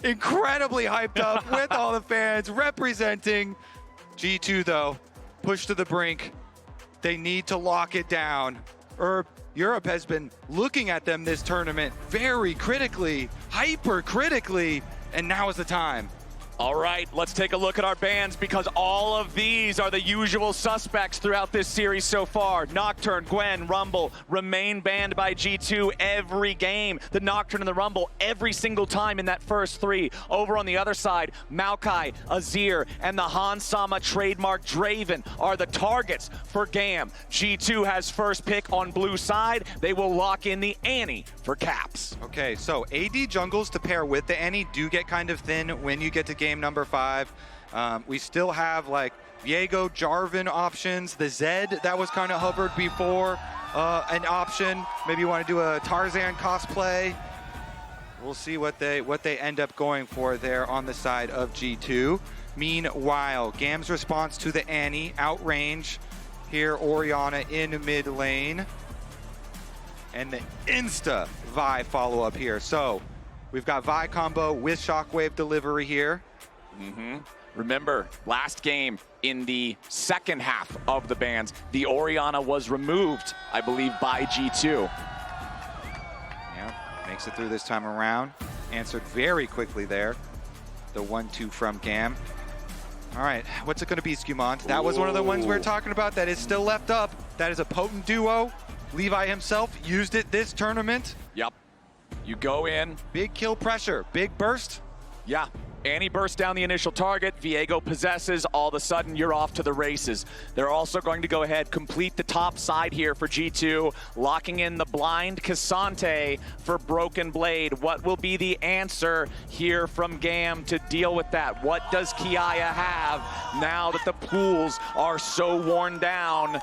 incredibly hyped up with all the fans representing. G2 though, pushed to the brink. They need to lock it down. Europe has been looking at them this tournament very critically, hyper critically, and now is the time. All right, let's take a look at our bans because all of these are the usual suspects throughout this series so far. Nocturne, Gwen, Rumble remain banned by G2 every game. The Nocturne and the Rumble every single time in that first three. Over on the other side, Maokai, Azir, and the Hansama trademark Draven are the targets for GAM. G2 has first pick on blue side. They will lock in the Annie for caps. Okay, so AD jungles to pair with the Annie do get kind of thin when you get to game number 5. We still have like Viego, Jarvan options. The Zed that was kind of hovered before, an option. Maybe you want to do a Tarzan cosplay. We'll see what they end up going for there on the side of G2. Meanwhile, GAM's response to the Annie outrange here. Orianna in mid lane, and the insta Vi follow up here. So we've got Vi combo with shockwave delivery here. Remember, last game in the second half of the bans, the Orianna was removed, I believe, by G2. Yeah, makes it through this time around. Answered very quickly there. The 1-2 from GAM. All right, what's it going to be, Scumont? That was one of the ones we were talking about that is still left up. That is a potent duo. Levi himself used it this tournament. Yep. You go in. Big kill pressure, big burst. Yeah. Annie bursts down the initial target, Viego possesses, all of a sudden you're off to the races. They're also going to go ahead, complete the top side here for G2, locking in the blind Cassante for Broken Blade. What will be the answer here from GAM to deal with that? What does Kiaya have now that the pools are so worn down?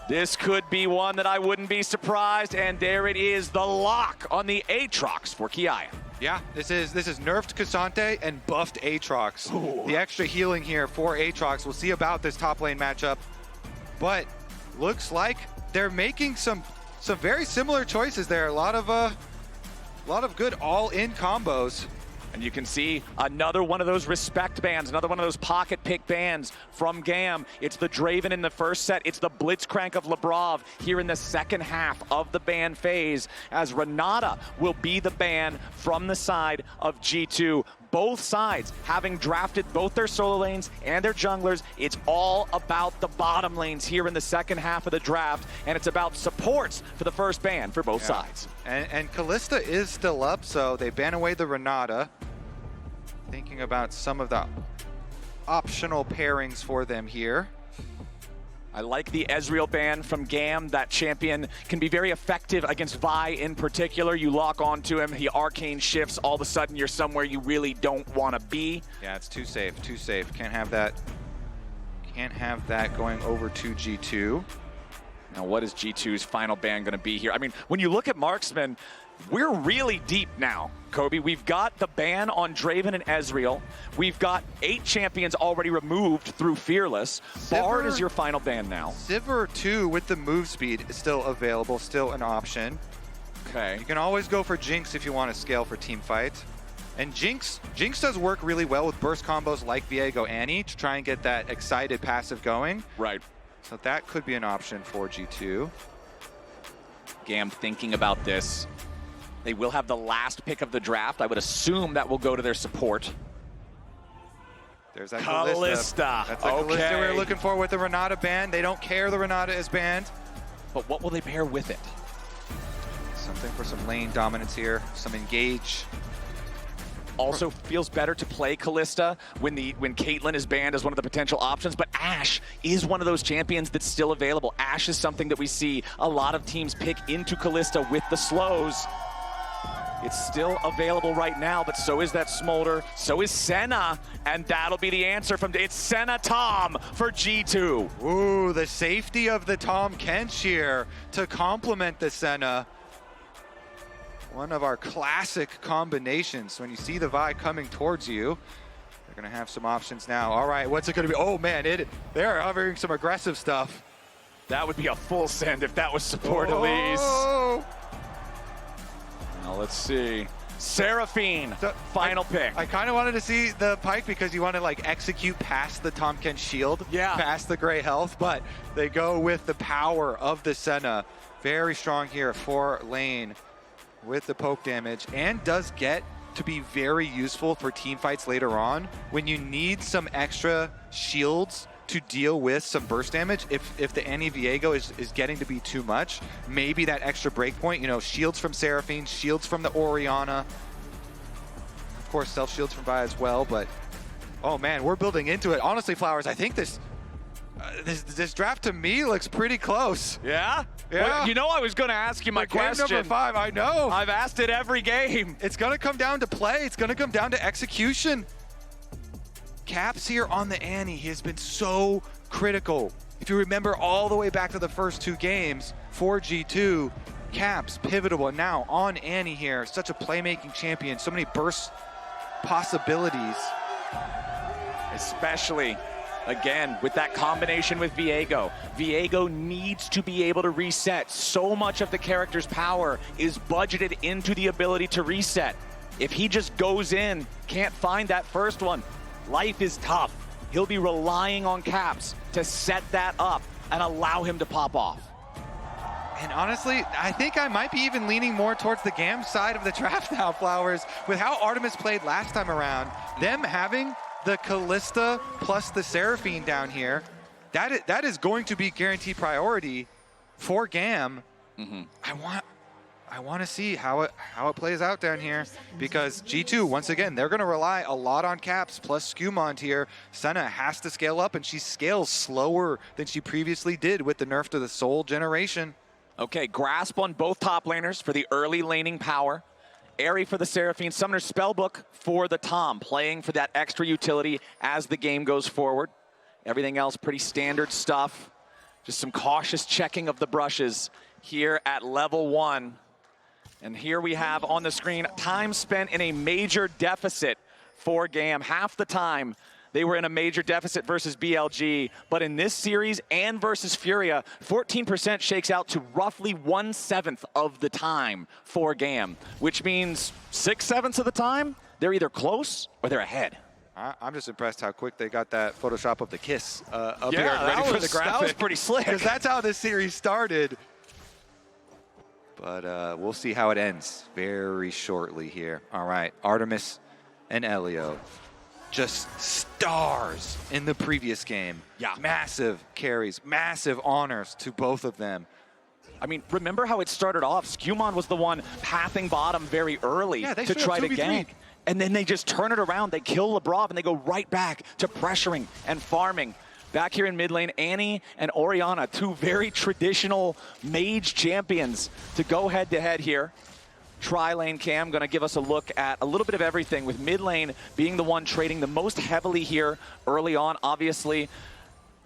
This could be one that I wouldn't be surprised, and there it is, the lock on the Aatrox for Kiaya. Yeah, this is nerfed Cassante and buffed Aatrox. Ooh. The extra healing here for Aatrox. We'll see about this top lane matchup, but looks like they're making some very similar choices there. A lot of good all-in combos. And you can see another one of those respect bans, another one of those pocket pick bans from GAM. It's the Draven in the first set. It's the Blitzcrank of Labrov here in the second half of the ban phase, as Renata will be the ban from the side of G2. Both sides having drafted both their solo lanes and their junglers. It's all about the bottom lanes here in the second half of the draft, and it's about supports for the first ban for both sides. And Kalista is still up, so they ban away the Renata. Thinking about some of the optional pairings for them here. I like the Ezreal ban from GAM. That champion can be very effective against Vi in particular. You lock onto him, he arcane shifts, all of a sudden you're somewhere you really don't want to be. Yeah, it's too safe, too safe. Can't have that going over to G2. Now what is G2's final ban going to be here? I mean, when you look at marksman, we're really deep now, Kobe. We've got the ban on Draven and Ezreal. We've got 8 champions already removed through Fearless. Bard is your final ban now. Sivir 2 with the move speed is still available, still an option. Okay. You can always go for Jinx if you want to scale for team fight. And Jinx does work really well with burst combos like Viego Annie to try and get that excited passive going. Right. So that could be an option for G2. GAM thinking about this. They will have the last pick of the draft. I would assume that will go to their support. There's that Kalista. That's the Kalista we were looking for with the Renata ban. They don't care the Renata is banned. But what will they pair with it? Something for some lane dominance here, some engage. Also feels better to play Kalista when Caitlyn is banned as one of the potential options, but Ashe is one of those champions that's still available. Ashe is something that we see a lot of teams pick into Kalista with the slows. It's still available right now, but so is that Smolder, so is Senna, and that'll be the answer from, it's Senna Tom for G2. Ooh, the safety of the Tom Kench here to complement the Senna. One of our classic combinations. When you see the Vi coming towards you, they're gonna have some options now. All right, what's it gonna be? Oh man, they're hovering some aggressive stuff. That would be a full send if that was support Elise. Now let's see. Seraphine, final pick. I kind of wanted to see the Pike because you want to like execute past the Tahm Kench shield, past the gray health, but they go with the power of the Senna. Very strong here for lane with the poke damage, and does get to be very useful for team fights later on when you need some extra shields to deal with some burst damage. If the Annie Viego is getting to be too much, maybe that extra breakpoint, you know, shields from Seraphine, shields from the Orianna, of course self shields from Vi as well, but oh man, we're building into it. Honestly, Flowers, I think this draft to me looks pretty close. Yeah? Yeah. Well, you know, I was going to ask you my question. Game number 5, I know. I've asked it every game. It's going to come down to play. It's going to come down to execution. Caps here on the Annie, he has been so critical. If you remember all the way back to the first 2 games for G2, Caps, pivotal, and now on Annie here, such a playmaking champion, so many burst possibilities. Especially, again, with that combination with Viego. Viego needs to be able to reset. So much of the character's power is budgeted into the ability to reset. If he just goes in, can't find that first one, life is tough. He'll be relying on Caps to set that up and allow him to pop off. And honestly, I think I might be even leaning more towards the GAM side of the draft now, Flowers. With how Artemis played last time around, them having the Kalista plus the Seraphine down here, that is going to be guaranteed priority for GAM. I want to see how it plays out down here, because G2, once again, they're going to rely a lot on Caps plus Skumond here. Senna has to scale up, and she scales slower than she previously did with the nerf to the Soul generation. Okay, grasp on both top laners for the early laning power. Airy for the Seraphine, Summoner Spellbook for the Tahm, playing for that extra utility as the game goes forward. Everything else pretty standard stuff. Just some cautious checking of the brushes here at level 1. And here we have on the screen time spent in a major deficit for GAM. Half the time they were in a major deficit versus BLG, but in this series and versus Furia, 14% shakes out to roughly 1/7 of the time for GAM, which means 6/7 of the time, they're either close or they're ahead. I'm just impressed how quick they got that Photoshop of the kiss up here Yeah, ready for the graphic. that was pretty slick. Because that's how this series started. But we'll see how it ends very shortly here. All right, Artemis and Elio, just stars in the previous game. Yeah. Massive carries, massive honors to both of them. I mean, remember how it started off? Skumond was the one pathing bottom very early to try to gank. And then they just turn it around. They kill Lebrov and they go right back to pressuring and farming. Back here in mid lane, Annie and Orianna, 2 very traditional mage champions to go head-to-head here. Tri-lane Cam going to give us a look at a little bit of everything, with mid lane being the one trading the most heavily here early on. Obviously,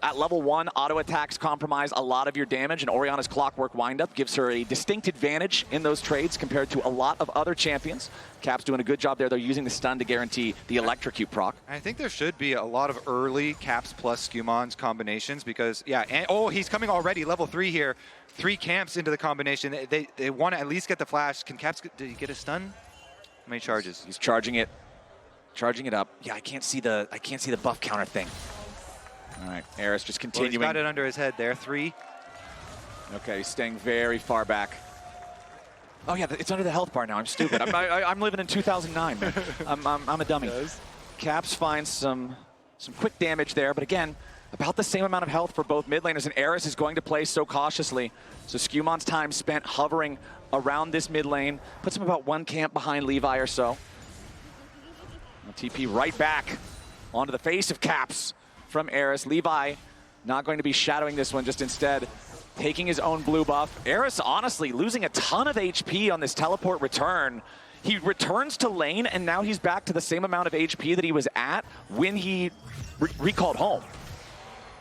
at level 1, auto attacks compromise a lot of your damage, and Orianna's Clockwork Windup gives her a distinct advantage in those trades compared to a lot of other champions. Cap's doing a good job there. They're using the stun to guarantee the Electrocute proc. I think there should be a lot of early Caps plus Skumond's combinations, because, yeah, and, oh, he's coming already, level 3 here. 3 camps into the combination. They want to at least get the flash. Can Caps, did he get a stun? How many charges? He's charging it up. Yeah, I can't see the buff counter thing. All right, Eris just continuing. Well, he's got it under his head there, 3. Okay, he's staying very far back. Oh yeah, it's under the health bar now. I'm stupid. I'm living in 2009, man. I'm a dummy. Caps finds some quick damage there, but again, about the same amount of health for both mid laners, and Eris is going to play so cautiously. So Skumond's time spent hovering around this mid lane puts him about 1 camp behind Levi or so. TP right back onto the face of Caps from Eris. Levi not going to be shadowing this one, just instead taking his own blue buff. Eris honestly losing a ton of HP on this teleport return. He returns to lane, and now he's back to the same amount of HP that he was at when he recalled home.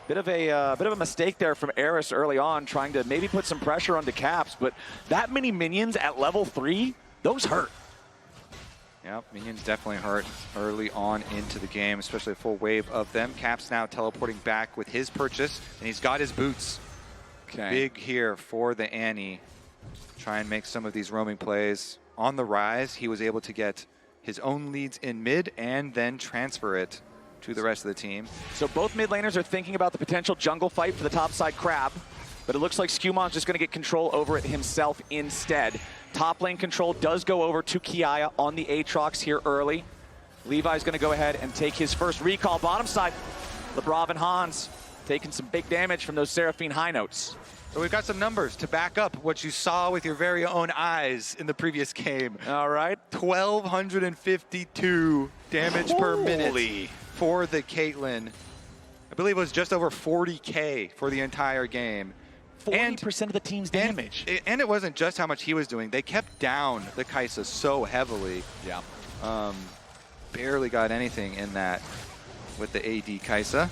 Bit of a mistake there from Eris early on, trying to maybe put some pressure onto Caps, but that many minions at level 3, those hurt. Yep, minions definitely hurt early on into the game, especially a full wave of them. Caps now teleporting back with his purchase, and he's got his boots. Okay. Big here for the Annie. Try and make some of these roaming plays. on the rise, he was able to get his own leads in mid and then transfer it to the rest of the team. So both mid laners are thinking about the potential jungle fight for the topside crab, but it looks like Scumon's just going to get control over it himself instead. Top lane control does go over to Kiaya on the Aatrox here early. Levi's going to go ahead and take his first recall. Bottom side, Lebrav and Hans taking some big damage from those Seraphine high notes. So we've got some numbers to back up what you saw with your very own eyes in the previous game. All right. 1,252 damage per minute for the Caitlyn. I believe it was just over 40K for the entire game. 40% of the team's damage. And it wasn't just how much he was doing. They kept down the Kai'Sa so heavily. Yeah. Barely got anything in that with the AD Kai'Sa.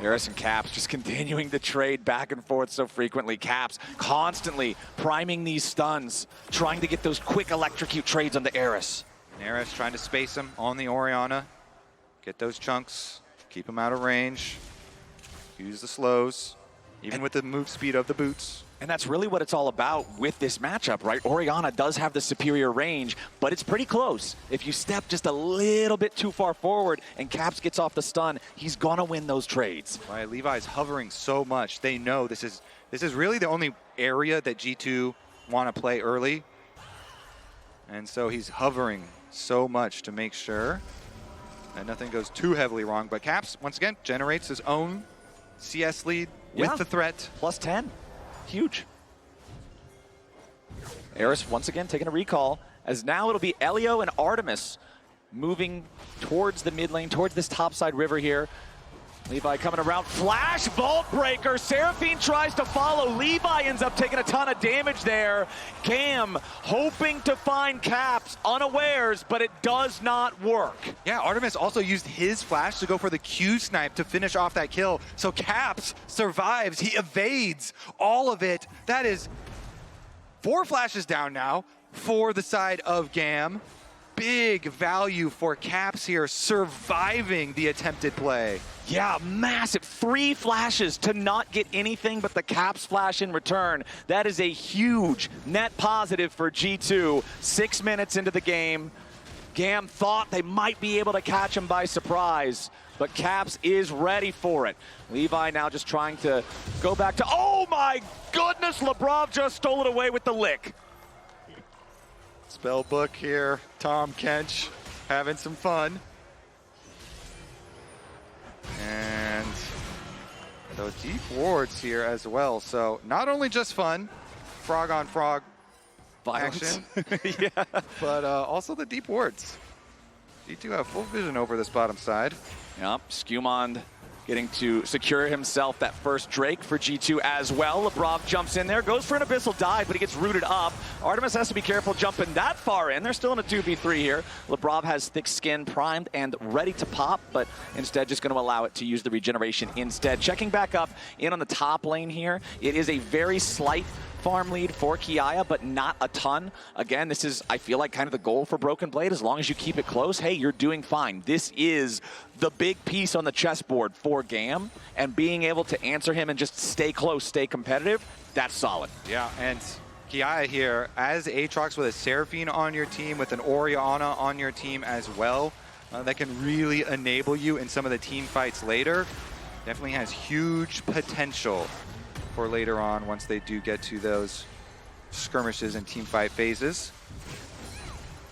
Eris and Caps just continuing to trade back and forth so frequently. Caps constantly priming these stuns, trying to get those quick electrocute trades on the Eris. Eris trying to space him on the Orianna. Get those chunks, keep him out of range. Use the slows, even with the move speed of the boots. And that's really what it's all about with this matchup, right? Orianna does have the superior range, but it's pretty close. If you step just a little bit too far forward and Caps gets off the stun, he's gonna win those trades. Right, Levi's hovering so much. They know this is really the only area that G2 want to play early. And so he's hovering so much to make sure that nothing goes too heavily wrong. But Caps, once again, generates his own CS lead with the threat. Plus 10. Huge. Eris once again taking a recall, as now it'll be Elio and Artemis moving towards the mid lane, towards this topside river here. Levi coming around, flash, vault breaker. Seraphine tries to follow. Levi ends up taking a ton of damage there. GAM hoping to find Caps unawares, but it does not work. Yeah, Artemis also used his flash to go for the Q snipe to finish off that kill. So Caps survives, he evades all of it. That is 4 flashes down now for the side of GAM. Big value for Caps here, surviving the attempted play. Yeah, massive. 3 flashes to not get anything but the Caps flash in return. That is a huge net positive for G2. 6 minutes into the game. GAM thought they might be able to catch him by surprise, but Caps is ready for it. Levi now just trying to go back to, oh my goodness, Lebrav just stole it away with the lick. Spell book here, Tom Kench having some fun. And those deep wards here as well. So not only just fun, frog on frog action, yeah, but also the deep wards. G2 have full vision over this bottom side. Yep, Scumond getting to secure himself that first Drake for G2 as well. Lebrav jumps in there, goes for an Abyssal dive, but he gets rooted up. Artemis has to be careful jumping that far in. They're still in a 2v3 here. Lebrav has thick skin primed and ready to pop, but instead just going to allow it to use the regeneration instead. Checking back up in on the top lane here. It is a very slight farm lead for Kiaya, but not a ton. Again, this is, I feel like, kind of the goal for Broken Blade. As long as you keep it close, hey, you're doing fine. This is the big piece on the chessboard for GAM, and being able to answer him and just stay close, stay competitive, that's solid. Yeah, and Kiaya here, as Aatrox with a Seraphine on your team, with an Orianna on your team as well, that can really enable you in some of the team fights later. Definitely has huge potential for later on once they do get to those skirmishes and team fight phases.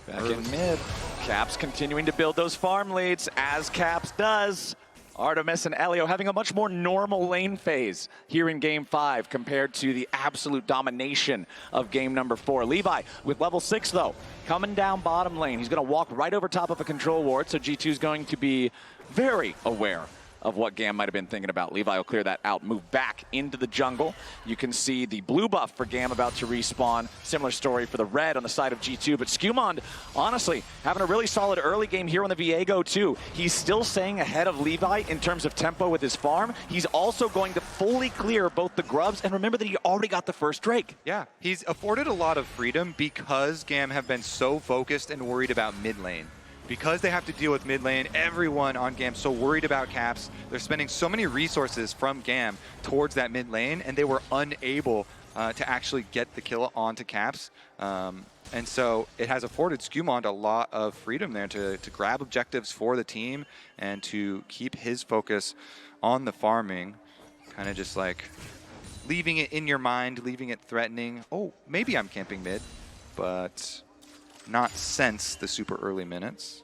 Back in mid. Caps continuing to build those farm leads, as Caps does. Artemis and Elio having a much more normal lane phase here in Game 5 compared to the absolute domination of Game number 4. Levi with level 6 though, coming down bottom lane. He's going to walk right over top of a control ward, so G2 is going to be very aware of what GAM might have been thinking about. Levi will clear that out, move back into the jungle. You can see the blue buff for GAM about to respawn. Similar story for the red on the side of G2, but Scumond, honestly, having a really solid early game here on the Viego too. He's still staying ahead of Levi in terms of tempo with his farm. He's also going to fully clear both the grubs, and remember that he already got the first Drake. Yeah, he's afforded a lot of freedom because GAM have been so focused and worried about mid lane. Because they have to deal with mid lane, everyone on GAM so worried about Caps. They're spending so many resources from GAM towards that mid lane, and they were unable to actually get the kill onto Caps. And so it has afforded Skumond a lot of freedom there to grab objectives for the team and to keep his focus on the farming. Kind of just like leaving it in your mind, leaving it threatening. Oh, maybe I'm camping mid, but not since the super early minutes.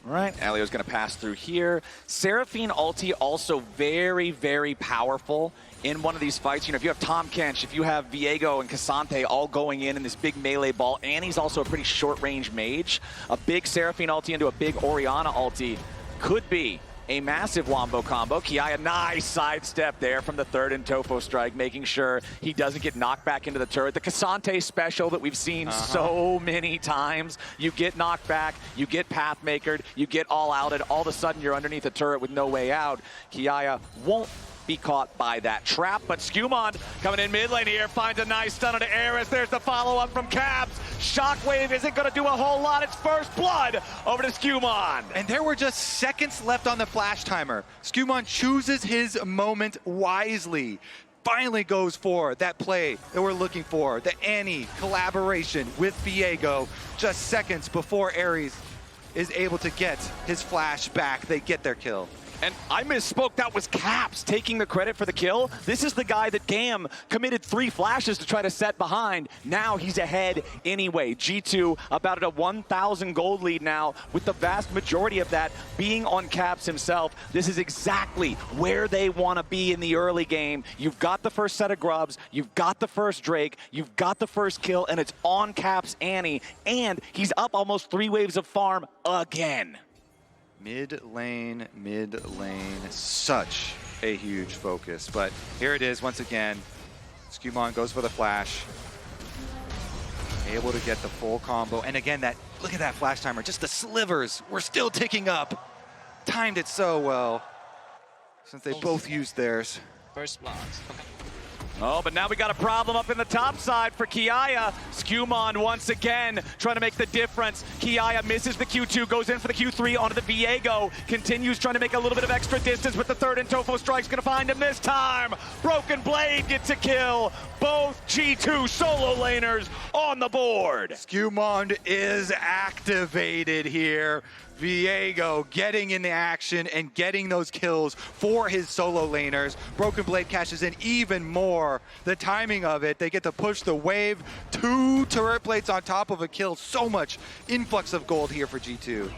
All right, Elio's going to pass through here. Seraphine ulti also very, very powerful in one of these fights. You know, if you have Tom Kench, if you have Viego and Cassante all going in this big melee ball, and he's also a pretty short-range mage, a big Seraphine ulti into a big Orianna ulti could be a massive wombo combo. Kiaya, nice sidestep there from the third and Tofo strike, making sure he doesn't get knocked back into the turret. The Cassante special that we've seen so many times. You get knocked back, you get pathmakered, you get all outed, all of a sudden you're underneath a turret with no way out. Kiaya won't be caught by that trap, but Skumond coming in mid lane here finds a nice stun onto Eris. There's the follow-up from Caps. Shockwave isn't going to do a whole lot. It's first blood over to Skumond. And there were just seconds left on the flash timer. Skumond chooses his moment wisely. Finally goes for that play that we're looking for. The Annie collaboration with Viego. Just seconds before Ares is able to get his flash back. They get their kill. And I misspoke, that was Caps taking the credit for the kill. This is the guy that GAM committed 3 flashes to try to set behind. Now he's ahead anyway. G2 about at a 1,000 gold lead now, with the vast majority of that being on Caps himself. This is exactly where they want to be in the early game. You've got the first set of grubs, you've got the first Drake, you've got the first kill, and it's on Caps Annie, and he's up almost 3 waves of farm again. Mid lane, such a huge focus. But here it is once again. Skumond goes for the flash. Able to get the full combo. And again, look at that flash timer. Just the slivers were still ticking up. Timed it so well since they both used theirs. First blood. Okay. Oh, but now we got a problem up in the top side for Kiaya. Skumond once again trying to make the difference. Kiaya misses the Q2, goes in for the Q3 onto the Viego. Continues trying to make a little bit of extra distance, but the third and Tofo strike's gonna find him this time. Broken Blade gets a kill. Both G2 solo laners on the board. Skumond is activated here. Viego getting in the action and getting those kills for his solo laners. Broken Blade cashes in even more. The timing of it, they get to push the wave. 2 turret plates on top of a kill. So much influx of gold here for G2.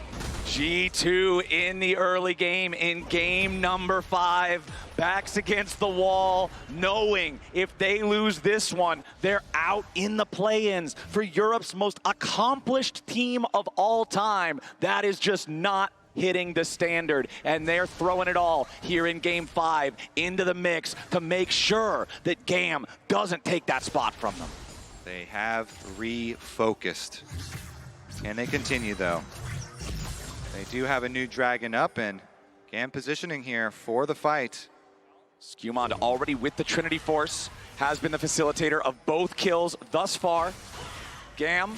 G2 in the early game, in game number 5, backs against the wall, knowing if they lose this one, they're out in the play-ins for Europe's most accomplished team of all time. That is just not hitting the standard, and they're throwing it all here in game 5 into the mix to make sure that GAM doesn't take that spot from them. They have refocused. Can they continue though? They do have a new dragon up, and GAM positioning here for the fight. Skumond already with the Trinity Force, has been the facilitator of both kills thus far. GAM,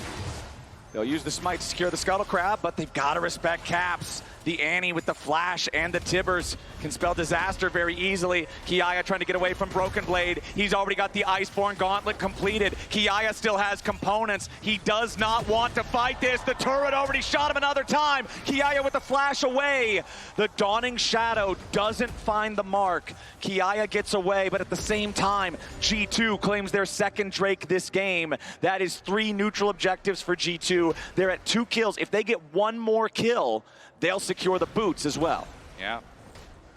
they'll use the smite to secure the Scuttle Crab, but they've got to respect Caps. The Annie with the flash and the Tibbers can spell disaster very easily. Kiaya trying to get away from Broken Blade. He's already got the Iceborne Gauntlet completed. Kiaya still has components. He does not want to fight this. The turret already shot him another time. Kiaya with the flash away. The Dawning Shadow doesn't find the mark. Kiaya gets away, but at the same time, G2 claims their second Drake this game. That is 3 neutral objectives for G2. They're at 2 kills. If they get 1 more kill, they'll secure the boots as well. Yeah,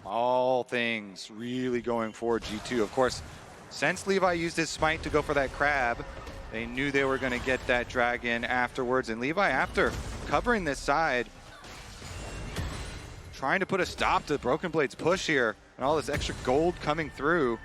all things really going for G2. Of course, since Levi used his smite to go for that crab, they knew they were going to get that dragon afterwards. And Levi, after covering this side, trying to put a stop to Broken Blade's push here, and all this extra gold coming through.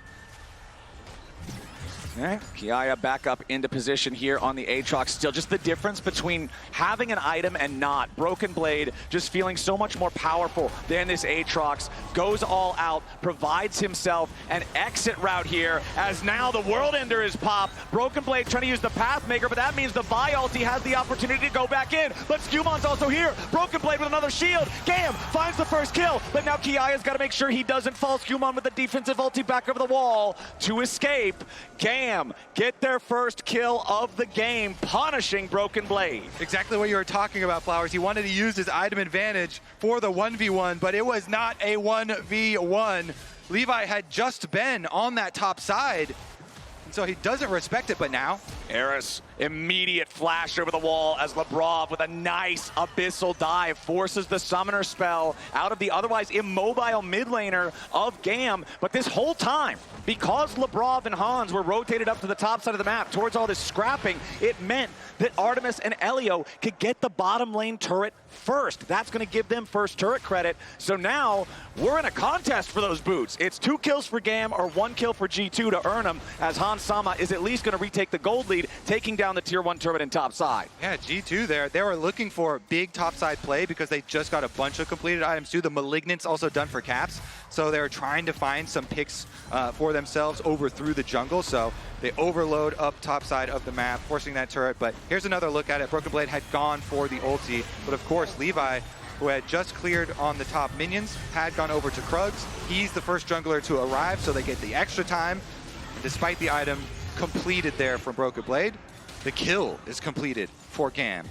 Okay. Kiaya back up into position here on the Aatrox. Still just the difference between having an item and not. Broken Blade just feeling so much more powerful than this Aatrox. Goes all out, provides himself an exit route here, as now the World Ender is popped. Broken Blade trying to use the Pathmaker, but that means the Vi ulti has the opportunity to go back in. But Skumond's also here. Broken Blade with another shield. GAM finds the first kill, but now Kiaya's got to make sure he doesn't fall. Skumond with the defensive ulti back over the wall to escape. GAM GAM get their first kill of the game, punishing Broken Blade. Exactly what you were talking about, Flowers. He wanted to use his item advantage for the 1v1, but it was not a 1v1. Levi had just been on that top side, and so he doesn't respect it, but now Eris, immediate flash over the wall as Lebrov with a nice abyssal dive forces the summoner spell out of the otherwise immobile mid laner of GAM. But this whole time, because Lebrov and Hans were rotated up to the top side of the map towards all this scrapping, it meant that Artemis and Elio could get the bottom lane turret first. That's going to give them first turret credit. So now we're in a contest for those boots. It's 2 kills for GAM or 1 kill for G2 to earn them, as Hans Sama is at least going to retake the gold lead, taking down the tier 1 turret and top side. Yeah, G2 there, they were looking for big top side play because they just got a bunch of completed items too. The Malignant's also done for caps, so they're trying to find some picks for themselves over through the jungle. So they overload up top side of the map, forcing that turret. But here's another look at it. Broken Blade had gone for the ulti, but of course Levi, who had just cleared on the top minions, had gone over to Krugs. He's the first jungler to arrive, so they get the extra time. Despite the item completed there from Broken Blade, the kill is completed for GAM.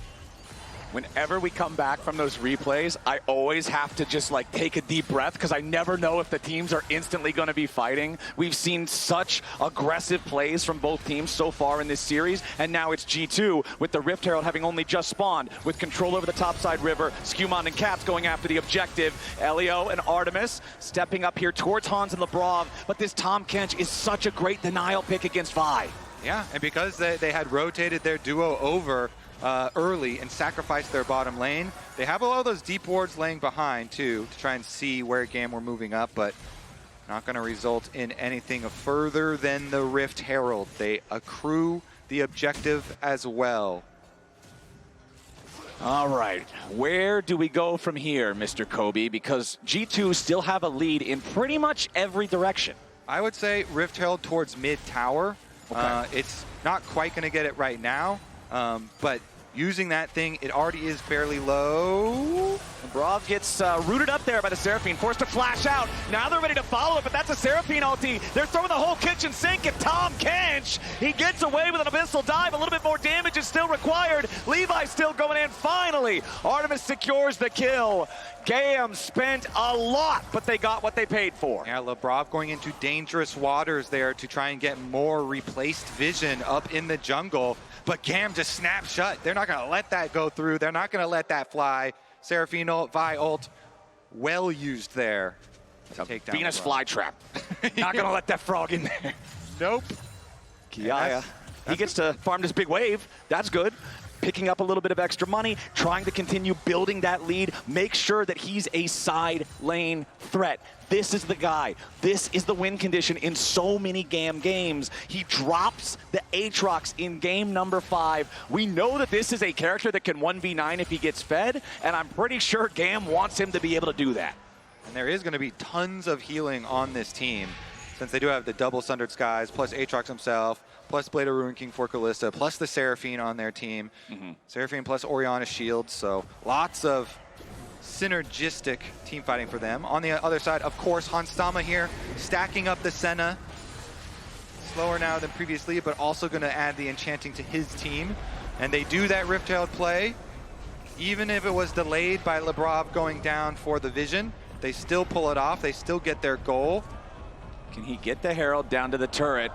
Whenever we come back from those replays, I always have to just like take a deep breath because I never know if the teams are instantly going to be fighting. We've seen such aggressive plays from both teams so far in this series, and now it's G2 with the Rift Herald having only just spawned with control over the topside river. Skewmon and Caps going after the objective. Elio and Artemis stepping up here towards Hans and Lebrov, but this Tahm Kench is such a great denial pick against Vi. Yeah, and because they had rotated their duo over early and sacrificed their bottom lane, they have a lot of those deep wards laying behind too to try and see where GAM were moving up, but not going to result in anything further than the Rift Herald. They accrue the objective as well. All right, where do we go from here, Mr. Kobe? Because G2 still have a lead in pretty much every direction. I would say Rift Herald towards mid tower. Okay. It's not quite going to get it right now, but using that thing, it already is fairly low. Lebrov gets rooted up there by the Seraphine, forced to flash out. Now they're ready to follow it, but that's a Seraphine ulti. They're throwing the whole kitchen sink at Tahm Kench. He gets away with an abyssal dive. A little bit more damage is still required. Levi still going in. Finally, Artemis secures the kill. GAM spent a lot, but they got what they paid for. Yeah, Lebrov going into dangerous waters there to try and get more replaced vision up in the jungle. But GAM just snapped shut. They're not going to let that go through. They're not going to let that fly. Seraphine ult, Vi ult, well used there. Take down Venus Lebrov. flytrap. Not going to let that frog in there. Nope. Kiaya, he gets to farm this big wave. That's good. Picking up a little bit of extra money, trying to continue building that lead, make sure that he's a side lane threat. This is the guy. This is the win condition in so many GAM games. He drops the Aatrox in game number 5. We know that this is a character that can 1v9 if he gets fed, and I'm pretty sure GAM wants him to be able to do that. And there is going to be tons of healing on this team, since they do have the double Sundered Skies, plus Aatrox himself, plus Blade of Ruin King for Kalista, plus the Seraphine on their team. Seraphine plus Orianna shield, so lots of synergistic team fighting for them. On the other side, of course, Hans Sama here, stacking up the Senna. Slower now than previously, but also going to add the enchanting to his team. And they do that Rift Herald play. Even if it was delayed by Lebrov going down for the vision, they still pull it off. They still get their goal. Can he get the Herald down to the turret?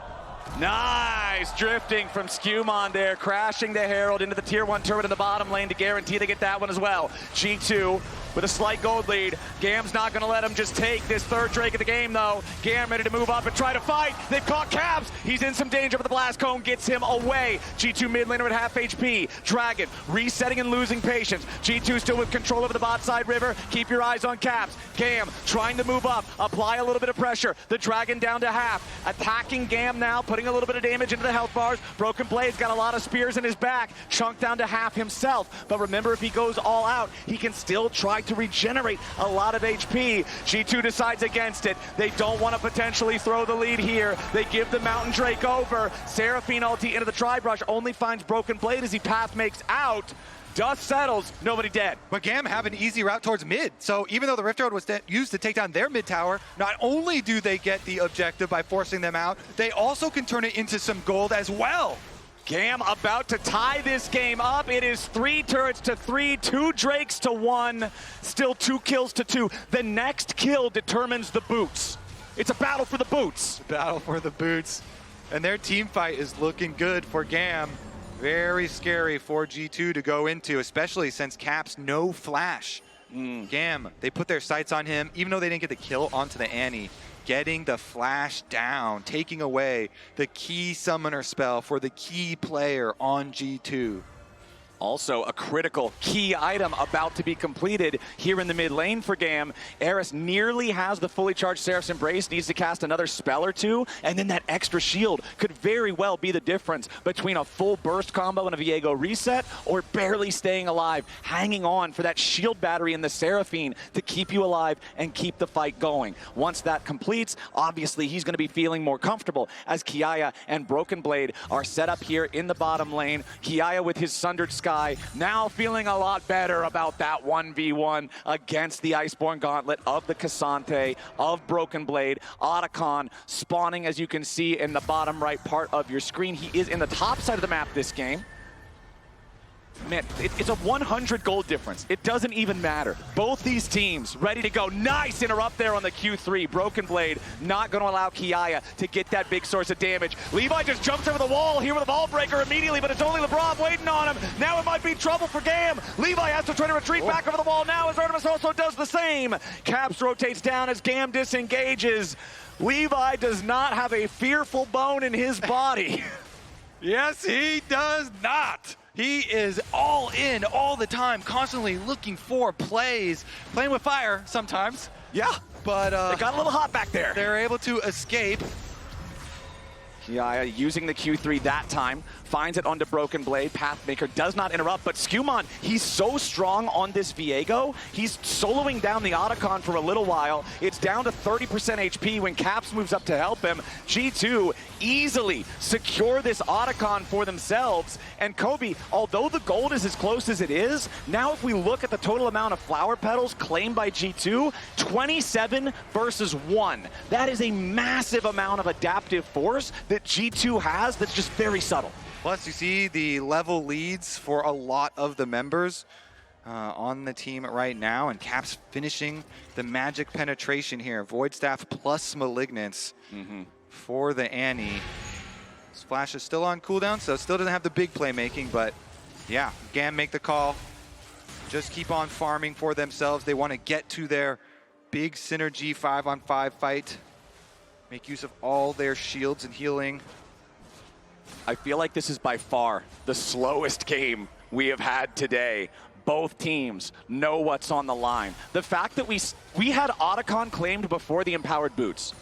Nice drifting from Skewmon there, crashing the Herald into the tier 1 turret in the bottom lane to guarantee they get that one as well. G2 with a slight gold lead. GAM's not going to let him just take this third Drake of the game, though. GAM ready to move up and try to fight. They've caught Caps. He's in some danger, but the blast cone gets him away. G2 mid laner at half HP. Dragon resetting and losing patience. G2 still with control over the bot side river. Keep your eyes on Caps. GAM trying to move up, apply a little bit of pressure. The Dragon down to half. Attacking GAM now, putting a little bit of damage into the health bars. Broken Blade's got a lot of spears in his back. Chunk down to half himself. But remember, if he goes all out, he can still try to regenerate a lot of HP. G2 decides against it. They don't want to potentially throw the lead here. They give the Mountain Drake over. Seraphine ulti into the Tri-Brush only finds Broken Blade as he path makes out. Dust settles, nobody dead. But GAM have an easy route towards mid. So even though the Rift Road was used to take down their mid tower, not only do they get the objective by forcing them out, they also can turn it into some gold as well. GAM about to tie this game up. It is 3 turrets to 3, 2 Drakes to 1, still 2 kills to 2. The next kill determines the boots. It's a battle for the boots. Battle for the boots. And their team fight is looking good for GAM. Very scary for G2 to go into, especially since Caps no flash. GAM, they put their sights on him, even though they didn't get the kill onto the Annie. Getting the flash down, taking away the key summoner spell for the key player on G2. Also, a critical key item about to be completed here in the mid lane for GAM. Eris nearly has the fully charged Seraph's Embrace, needs to cast another spell or two, and then that extra shield could very well be the difference between a full burst combo and a Viego reset, or barely staying alive, hanging on for that shield battery in the Seraphine to keep you alive and keep the fight going. Once that completes, obviously he's going to be feeling more comfortable as Kiaya and Broken Blade are set up here in the bottom lane. Kiaya with his Sundered Sky now feeling a lot better about that 1v1 against the Iceborne Gauntlet of the Cassante, of Broken Blade. Otacon spawning, as you can see in the bottom right part of your screen. He is in the top side of the map this game. Man, it's a 100 gold difference. It doesn't even matter. Both these teams ready to go. Nice interrupt there on the Q3. Broken Blade not going to allow Kiaya to get that big source of damage. Levi just jumps over the wall here with a ball breaker immediately, but it's only LeBron waiting on him. Now it might be trouble for GAM. Levi has to try to retreat back over the wall now as Artemis also does the same. Caps rotates down as GAM disengages. Levi does not have a fearful bone in his body. Yes, he does not. He is all in all the time, constantly looking for plays, playing with fire sometimes. Yeah, but it got a little hot back there. They're able to escape. Kiaya using the Q3 that time, finds it onto Broken Blade. Pathmaker does not interrupt, but Skewmon, he's so strong on this Viego. He's soloing down the Otacon for a little while. It's down to 30% HP when Caps moves up to help him. G2 easily secure this Otacon for themselves. And Kobe, although the gold is as close as it is, now if we look at the total amount of flower petals claimed by G2, 27 versus 1. That is a massive amount of adaptive force that G2 has that's just very subtle. Plus, you see the level leads for a lot of the members on the team right now, and Caps finishing the magic penetration here. Void Staff plus Malignance for the Annie. Splash is still on cooldown, so it still doesn't have the big playmaking, but yeah, GAM make the call. Just keep on farming for themselves. They want to get to their big synergy 5-on-5 fight. Make use of all their shields and healing. I feel like this is by far the slowest game we have had today. Both teams know what's on the line. The fact that we had Otacon claimed before the Empowered Boots,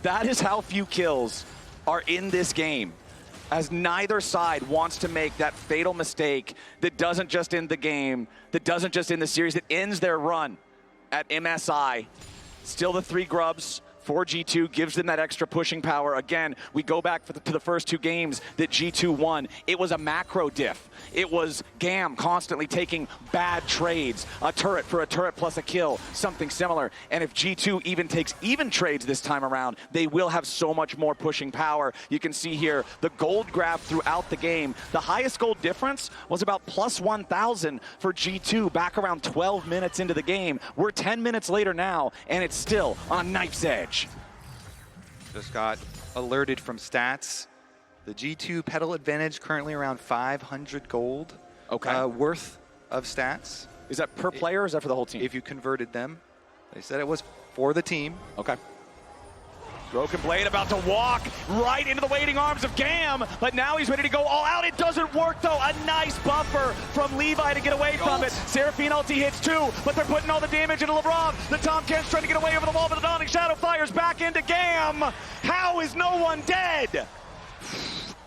that is how few kills are in this game, as neither side wants to make that fatal mistake that doesn't just end the game, that doesn't just end the series, that ends their run at MSI. Still the 3 grubs for G2, gives them that extra pushing power. Again, we go back to the first 2 games that G2 won. It was a macro diff. It was GAM constantly taking bad trades, a turret for a turret plus a kill, something similar. And if G2 even takes even trades this time around, they will have so much more pushing power. You can see here the gold graph throughout the game. The highest gold difference was about plus 1,000 for G2 back around 12 minutes into the game. We're 10 minutes later now, and it's still on a knife's edge. Just got alerted from stats. The G2 pedal advantage currently around 500 gold worth of stats. Is that per player or is that for the whole team? If you converted them. They said it was for the team. Okay. Broken Blade about to walk right into the waiting arms of GAM, but now he's ready to go all out. It doesn't work though. A nice buffer from Levi to get away from it. Seraphine ulti hits 2, but they're putting all the damage into LeBron. The Tom Kent's trying to get away over the wall, but the Dawning Shadow fires back into GAM. How is no one dead?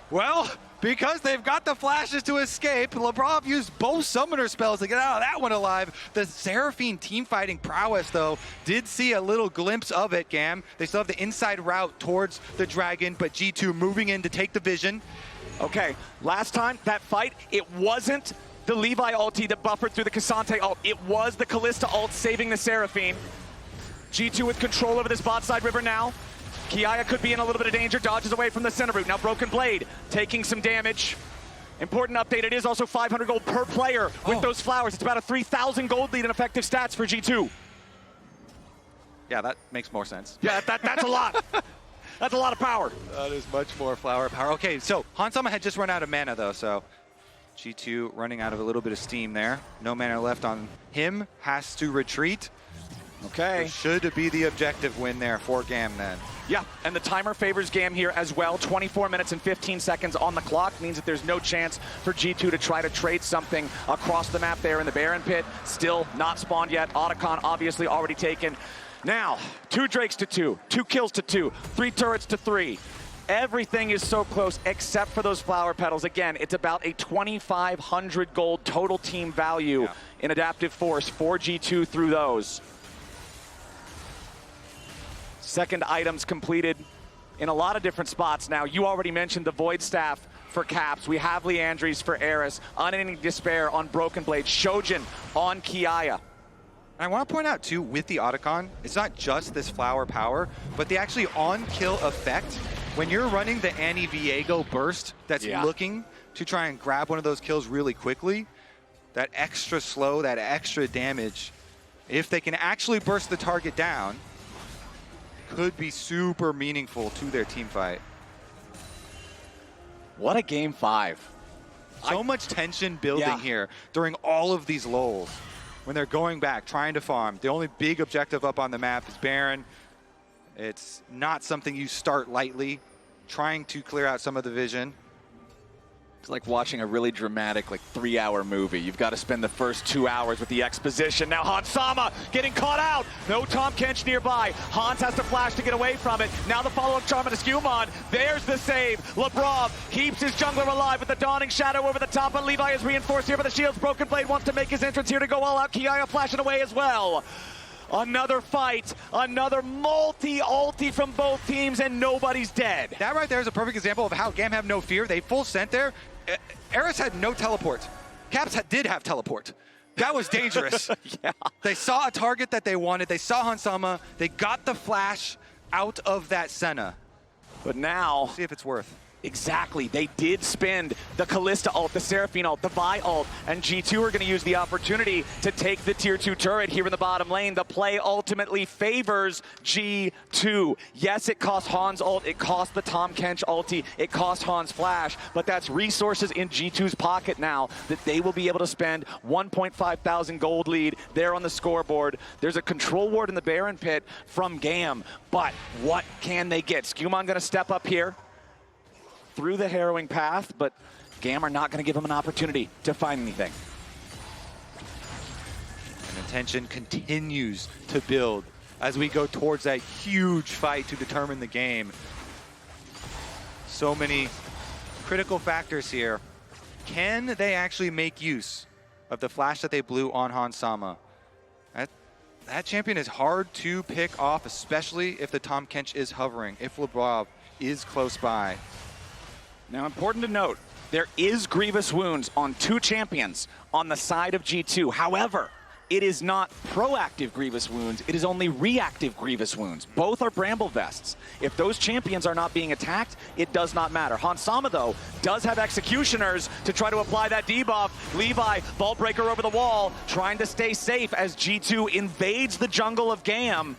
Well, because they've got the flashes to escape, LeBron used both summoner spells to get out of that one alive. The Seraphine teamfighting prowess, though, did see a little glimpse of it, GAM. They still have the inside route towards the dragon, but G2 moving in to take the vision. Okay, last time, that fight, it wasn't the Levi ulti that buffered through the Cassante ult. It was the Kalista ult saving the Seraphine. G2 with control over this bot side river now. Kiaya could be in a little bit of danger, dodges away from the center route. Now Broken Blade taking some damage. Important update, it is also 500 gold per player with those flowers. It's about a 3,000 gold lead in effective stats for G2. Yeah, that makes more sense. Yeah, that's a lot. That's a lot of power. That is much more flower power. Okay, so Hansama had just run out of mana though, so G2 running out of a little bit of steam there. No mana left on him, has to retreat. Okay. Should be the objective win there for GAM then. Yeah, and the timer favors GAM here as well. 24 minutes and 15 seconds on the clock means that there's no chance for G2 to try to trade something across the map there in the Baron Pit. Still not spawned yet. Otacon obviously already taken. Now, 2 Drakes to 2, 2 kills to 2, 3 turrets to 3. Everything is so close except for those flower petals. Again, it's about a 2,500 gold total team value in Adaptive Force for G2 through those. Second items completed in a lot of different spots now. You already mentioned the Void Staff for Caps. We have Leandries for Eris. Unending Despair on Broken Blade. Shojin on Kiaya. And I want to point out too, with the Otacon, it's not just this flower power, but the actually on-kill effect. When you're running the Annie Viego burst that's looking to try and grab one of those kills really quickly, that extra slow, that extra damage, if they can actually burst the target down, could be super meaningful to their team fight. What a game 5. So much tension building here during all of these lulls. When they're going back, trying to farm. The only big objective up on the map is Baron. It's not something you start lightly, trying to clear out some of the vision. It's like watching a really dramatic, 3-hour movie. You've got to spend the first 2 hours with the exposition. Now Hansama getting caught out. No Tahm Kench nearby. Hans has to flash to get away from it. Now the follow-up charm of Skewmon. There's the save. Labrov keeps his jungler alive with the Dawning Shadow over the top, but Levi is reinforced here by the shields. Broken Blade wants to make his entrance here to go all out. Kiaya flashing away as well. Another fight, another multi-ulti from both teams, and nobody's dead. That right there is a perfect example of how GAM have no fear. They full sent there. Eris had no teleport. Caps did have teleport. That was dangerous. They saw a target that they wanted. They saw Hansama. They got the flash out of that Senna. But now, see if it's worth. Exactly. They did spend the Kalista ult, the Seraphine ult, the Vi ult, and G2 are going to use the opportunity to take the tier 2 turret here in the bottom lane. The play ultimately favors G2. Yes, it cost Hans ult, it cost the Tahm Kench ulti, it cost Hans flash, but that's resources in G2's pocket now that they will be able to spend. 1,500 gold lead there on the scoreboard. There's a control ward in the Baron Pit from GAM, but what can they get? Skewmon going to step up here through the harrowing path, but GAM are not going to give him an opportunity to find anything. And the tension continues to build as we go towards that huge fight to determine the game. So many critical factors here. Can they actually make use of the flash that they blew on Hansama? That champion is hard to pick off, especially if the Tahm Kench is hovering, if Labrov is close by. Now, important to note, there is Grievous Wounds on 2 champions on the side of G2. However, it is not proactive Grievous Wounds, it is only reactive Grievous Wounds. Both are Bramble Vests. If those champions are not being attacked, it does not matter. Hansama, though, does have Executioners to try to apply that debuff. Levi, Ball Breaker over the wall, trying to stay safe as G2 invades the jungle of GAM.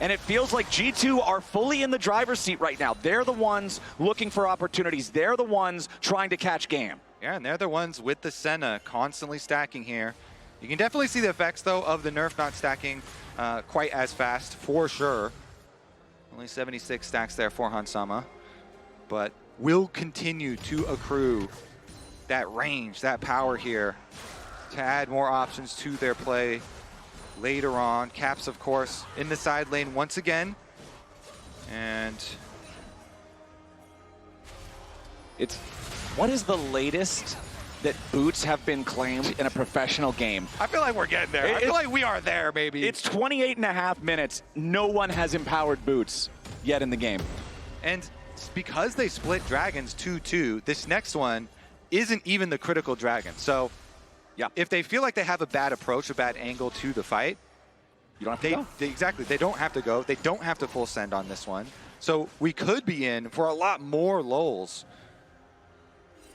And it feels like G2 are fully in the driver's seat right now. They're the ones looking for opportunities. They're the ones trying to catch GAM. Yeah, and they're the ones with the Senna constantly stacking here. You can definitely see the effects, though, of the nerf not stacking quite as fast, for sure. Only 76 stacks there for Hansama, but will continue to accrue that range, that power here to add more options to their play later on. Caps, of course, in the side lane once again. And what is the latest that boots have been claimed in a professional game? I feel like we're getting there. I feel like we are there, maybe. It's 28.5 minutes. No one has empowered boots yet in the game. And because they split dragons 2-2, this next one isn't even the critical dragon. So Yeah. If they feel like they have a bad approach, a bad angle to the fight, You don't have to go. exactly, they don't have to go. They don't have to full send on this one. So we could be in for a lot more lulls.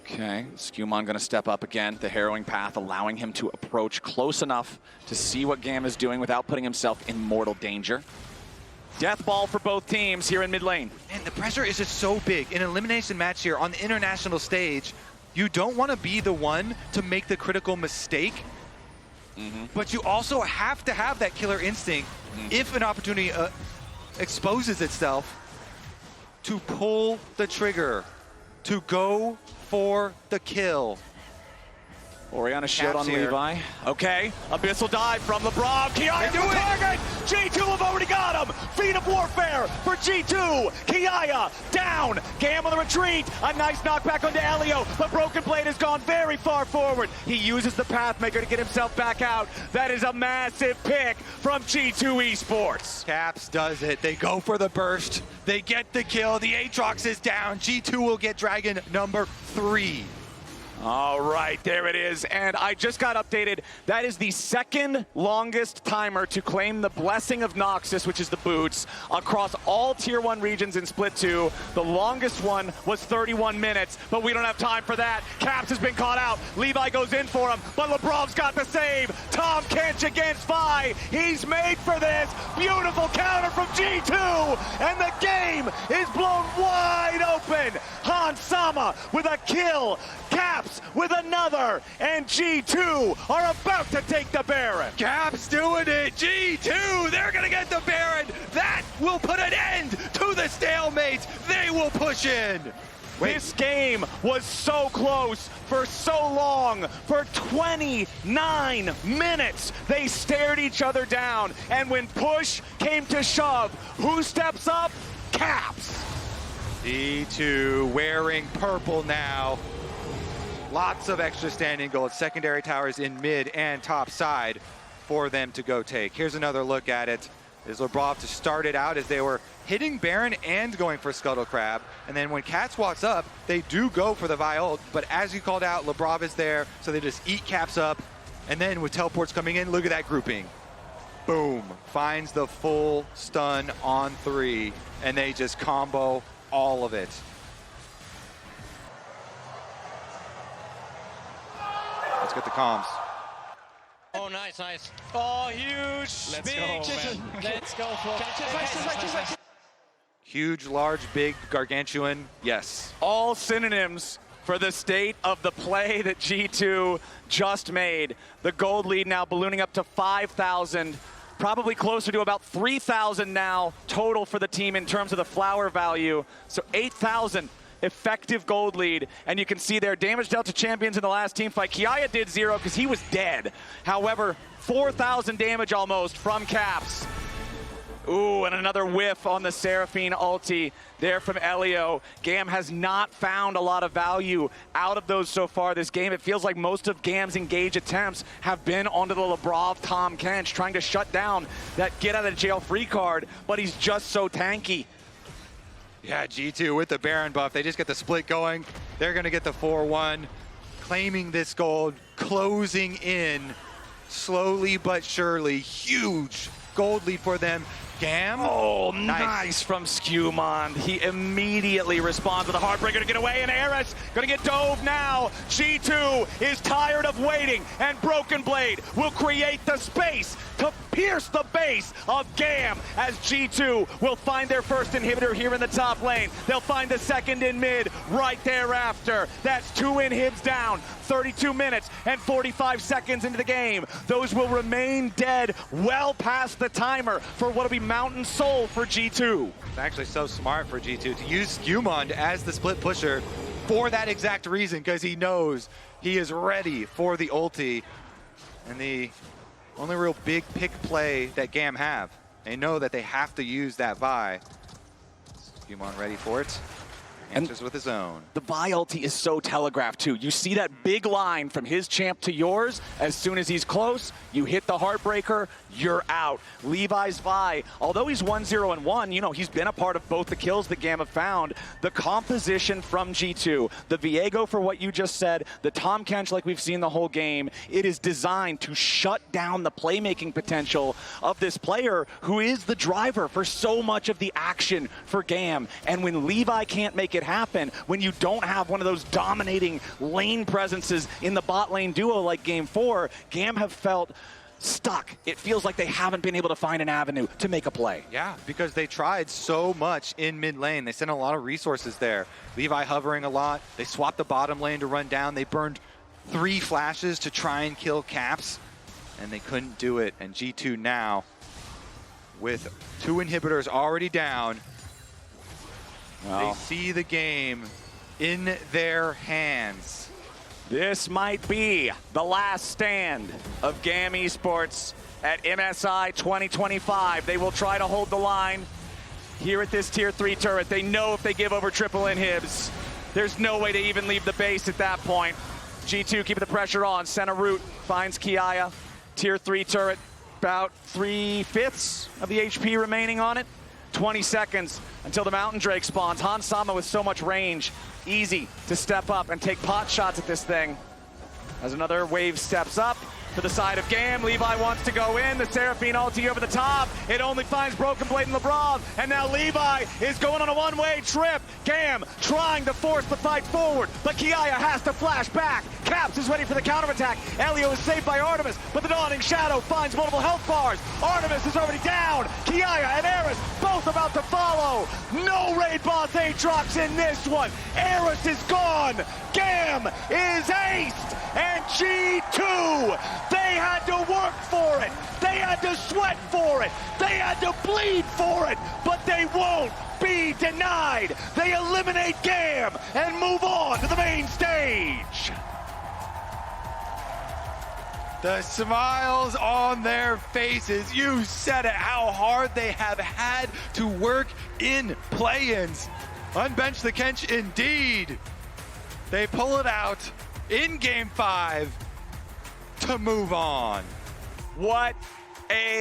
Okay, Skewmon going to step up again. The harrowing path allowing him to approach close enough to see what GAM is doing without putting himself in mortal danger. Death ball for both teams here in mid lane. And the pressure is just so big. In an elimination match here on the international stage, you don't want to be the one to make the critical mistake, but you also have to have that killer instinct if an opportunity exposes itself to pull the trigger, to go for the kill. Oriana shield on here. Levi. Okay, abyssal dive from LeBron. Kiaya They to do it. target. G2 have already got him. Feet of warfare for G2. Kiaya down. GAM on the retreat. A nice knockback onto Elio, but Broken Blade has gone very far forward. He uses the Pathmaker to get himself back out. That is a massive pick from G2 Esports. Caps does it. They go for the burst. They get the kill. The Aatrox is down. G2 will get Dragon number 3. All right, there it is. And I just got updated. That is the second longest timer to claim the Blessing of Noxus, which is the boots, across all Tier 1 regions in Split 2. The longest one was 31 minutes, but we don't have time for that. Caps has been caught out. Levi goes in for him, but Lebrov's got the save. Tom Kench against Vi. He's made for this. Beautiful counter from G2, and the game is blown wide open. Han Sama with a kill. Caps with another, and G2 are about to take the Baron. Caps doing it. G2, they're going to get the Baron. That will put an end to the stalemate. They will push in. This game was so close for so long. For 29 minutes, they stared each other down. And when push came to shove, who steps up? Caps. G2 wearing purple now. Lots of extra standing gold. Secondary towers in mid and top side for them to go take. Here's another look at it. Is Lebrov to start it out as they were hitting Baron and going for Scuttle Crab. And then when Cats walks up, they do go for the Vi ult. But as you called out, Lebrov is there, so they just eat Caps up. And then with teleports coming in, look at that grouping. Boom. Finds the full stun on 3. And they just combo all of it. Let's get the comms. Oh, nice, nice. Oh, huge. Let's big go, man. Let's go for Huge, large, big, gargantuan, yes. All synonyms for the state of the play that G2 just made. The gold lead now ballooning up to 5,000, probably closer to about 3,000 now total for the team in terms of the flower value. So 8,000 effective gold lead, and you can see their damage dealt to champions in the last team fight. Kiaya did 0 because he was dead. However, 4,000 damage almost from Caps. Ooh, and another whiff on the Seraphine ulti there from Elio. GAM has not found a lot of value out of those so far this game. It feels like most of GAM's engage attempts have been onto the Lebrov Tom Kench, trying to shut down that get out of jail free card, but he's just so tanky. Yeah, G2 with the Baron buff. They just get the split going. They're going to get the 4-1, claiming this gold, closing in slowly but surely. Huge gold lead for them. GAM. Oh, nice from Skewmon. He immediately responds with a heartbreaker to get away, and Eris gonna get dove now. G2 is tired of waiting, and Broken Blade will create the space to pierce the base of GAM as G2 will find their first inhibitor here in the top lane. They'll find the second in mid right thereafter. That's 2 inhibs down. 32 minutes and 45 seconds into the game. Those will remain dead well past the timer for what'll be Mountain Soul for G2. It's actually so smart for G2 to use Skewmon as the split pusher for that exact reason, because he knows he is ready for the ulti. And the only real big pick play that GAM have. They know that they have to use that Vi. Skewmon ready for it. Answers with his own. The Vi ulti is so telegraphed too. You see that big line from his champ to yours. As soon as he's close, you hit the Heartbreaker, you're out. Levi's Vi, although he's 1-0-1, you know, he's been a part of both the kills that GAM have found. The composition from G2, the Viego for what you just said, the Tom Kench like we've seen the whole game, it is designed to shut down the playmaking potential of this player who is the driver for so much of the action for GAM. And when Levi can't make it happen, when you don't have one of those dominating lane presences in the bot lane duo like Game 4, GAM have felt stuck. It feels like they haven't been able to find an avenue to make a play. Yeah, because they tried so much in mid lane. They sent a lot of resources there. Levi hovering a lot. They swapped the bottom lane to run down. They burned 3 flashes to try and kill Caps, and they couldn't do it. And G2 now, with 2 inhibitors already down, they see the game in their hands. This might be the last stand of GAM Esports at MSI 2025. They will try to hold the line here at this tier 3 turret. They know if they give over triple inhibs, there's no way to even leave the base at that point. G2 keeping the pressure on. Center route finds Kiaya. Tier 3 turret, about 3/5 of the HP remaining on it. 20 seconds until the Mountain Drake spawns. Hans Sama with so much range. Easy to step up and take pot shots at this thing. As another wave steps up to the side of GAM, Levi wants to go in. The Seraphine ulti over the top. It only finds Broken Blade and Lebrov. And now Levi is going on a one-way trip. GAM trying to force the fight forward, but Kiaya has to flash back. Caps is ready for the counterattack. Elio is saved by Artemis, but the Dawning Shadow finds multiple health bars. Artemis is already down. Kiaya and Eris both about to follow. No raid boss Aatrox in this one. Eris is gone. GAM is aced. And G2, they had to work for it. They had to sweat for it. They had to bleed for it, but they won't be denied. They eliminate GAM and move on to the main stage. The smiles on their faces. You said it, how hard they have had to work in play-ins. Unbench the Kench indeed. They pull it out in Game 5 to move on. What a